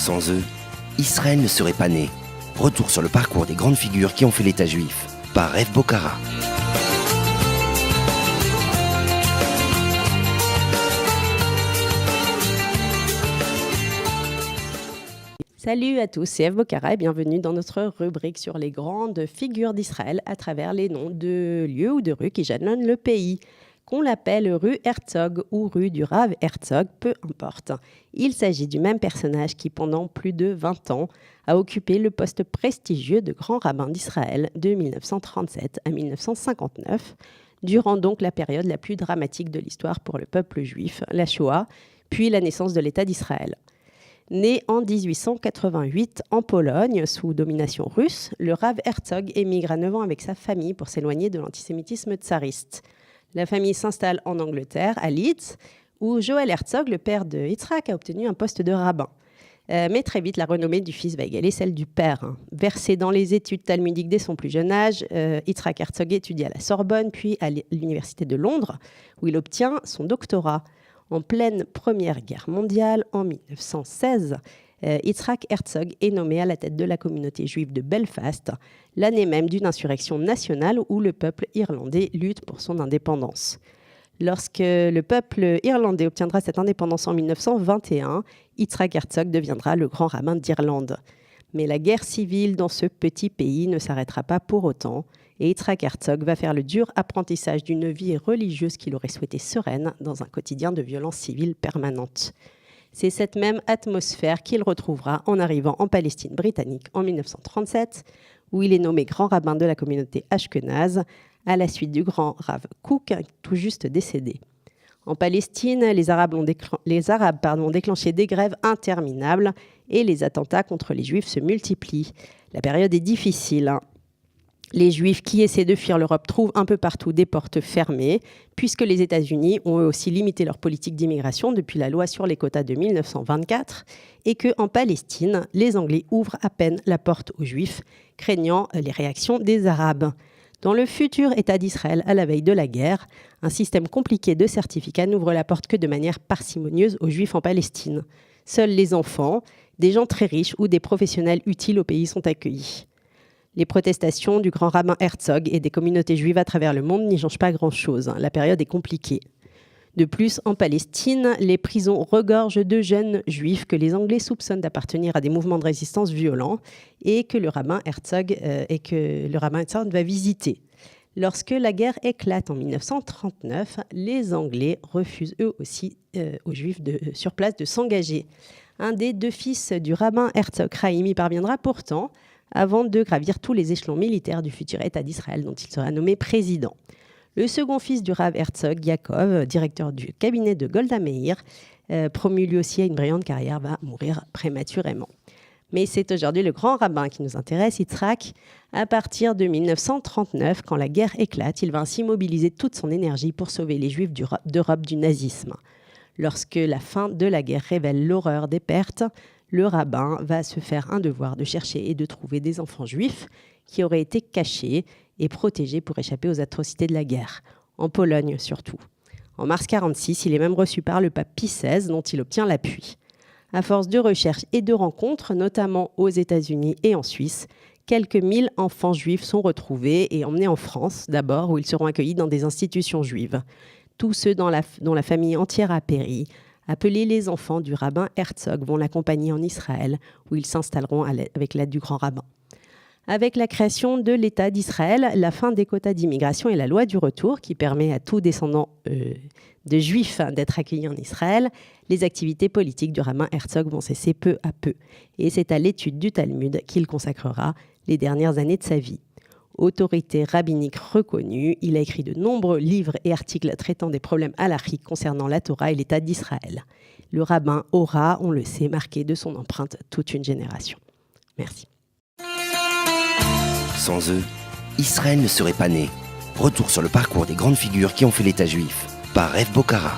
Sans eux, Israël ne serait pas né. Retour sur le parcours des grandes figures qui ont fait l'État juif, par Rev Bocara. Salut à tous, c'est Rev Bocara et bienvenue dans notre rubrique sur les grandes figures d'Israël à travers les noms de lieux ou de rues qui jalonnent le pays. Qu'on l'appelle rue Herzog ou rue du Rav Herzog, peu importe. Il s'agit du même personnage qui, pendant plus de 20 ans, a occupé le poste prestigieux de grand rabbin d'Israël de 1937 à 1959, durant donc la période la plus dramatique de l'histoire pour le peuple juif, la Shoah, puis la naissance de l'État d'Israël. Né en 1888 en Pologne, sous domination russe, le Rav Herzog émigre à 9 ans avec sa famille pour s'éloigner de l'antisémitisme tsariste. La famille s'installe en Angleterre, à Leeds, où Joël Herzog, le père de Yitzhak, a obtenu un poste de rabbin. Mais très vite, la renommée du fils va égaler celle du père. Versé dans les études talmudiques dès son plus jeune âge, Yitzhak Herzog étudie à la Sorbonne, puis à l'Université de Londres, où il obtient son doctorat. En pleine Première Guerre mondiale, en 1916, Yitzhak Herzog est nommé à la tête de la communauté juive de Belfast, l'année même d'une insurrection nationale où le peuple irlandais lutte pour son indépendance. Lorsque le peuple irlandais obtiendra cette indépendance en 1921, Yitzhak Herzog deviendra le grand rabbin d'Irlande. Mais la guerre civile dans ce petit pays ne s'arrêtera pas pour autant, et Yitzhak Herzog va faire le dur apprentissage d'une vie religieuse qu'il aurait souhaité sereine dans un quotidien de violence civile permanente. C'est cette même atmosphère qu'il retrouvera en arrivant en Palestine britannique en 1937, où il est nommé grand rabbin de la communauté ashkénaze, à la suite du grand Rav Kook, tout juste décédé. En Palestine, les Arabes ont déclenché des grèves interminables et les attentats contre les Juifs se multiplient. La période est difficile. Les Juifs qui essaient de fuir l'Europe trouvent un peu partout des portes fermées, puisque les États-Unis ont eux aussi limité leur politique d'immigration depuis la loi sur les quotas de 1924, et qu'en Palestine, les Anglais ouvrent à peine la porte aux Juifs, craignant les réactions des Arabes. Dans le futur État d'Israël à la veille de la guerre, un système compliqué de certificats n'ouvre la porte que de manière parcimonieuse aux Juifs en Palestine. Seuls les enfants, des gens très riches ou des professionnels utiles au pays sont accueillis. Les protestations du grand rabbin Herzog et des communautés juives à travers le monde n'y changent pas grand-chose. La période est compliquée. De plus, en Palestine, les prisons regorgent de jeunes juifs que les Anglais soupçonnent d'appartenir à des mouvements de résistance violents et que le rabbin Herzog va visiter. Lorsque la guerre éclate en 1939, les Anglais refusent eux aussi aux juifs sur place de s'engager. Un des deux fils du rabbin Herzog, Chaim, y parviendra pourtant avant de gravir tous les échelons militaires du futur État d'Israël dont il sera nommé président. Le second fils du Rav Herzog, Yaakov, directeur du cabinet de Golda Meir, promu lui aussi à une brillante carrière, va mourir prématurément. Mais c'est aujourd'hui le grand rabbin qui nous intéresse, Yitzhak. À partir de 1939, quand la guerre éclate, il va ainsi mobiliser toute son énergie pour sauver les Juifs d'Europe du nazisme. Lorsque la fin de la guerre révèle l'horreur des pertes, le rabbin va se faire un devoir de chercher et de trouver des enfants juifs qui auraient été cachés et protégés pour échapper aux atrocités de la guerre, en Pologne surtout. En mars 1946, il est même reçu par le pape Pie XVI, dont il obtient l'appui. À force de recherches et de rencontres, notamment aux États-Unis et en Suisse, quelques 1000 enfants juifs sont retrouvés et emmenés en France, d'abord, où ils seront accueillis dans des institutions juives. Tous ceux dont la famille entière a péri, appelés les enfants du rabbin Herzog, vont l'accompagner en Israël, où ils s'installeront avec l'aide du grand rabbin. Avec la création de l'État d'Israël, la fin des quotas d'immigration et la loi du retour, qui permet à tout descendant de juifs d'être accueillis en Israël, les activités politiques du rabbin Herzog vont cesser peu à peu. Et c'est à l'étude du Talmud qu'il consacrera les dernières années de sa vie. Autorité rabbinique reconnue, il a écrit de nombreux livres et articles traitant des problèmes halachiques concernant la Torah et l'État d'Israël. Le rabbin aura, on le sait, marqué de son empreinte toute une génération. Merci. Sans eux, Israël ne serait pas né. Retour sur le parcours des grandes figures qui ont fait l'État juif, par Rev Bocara.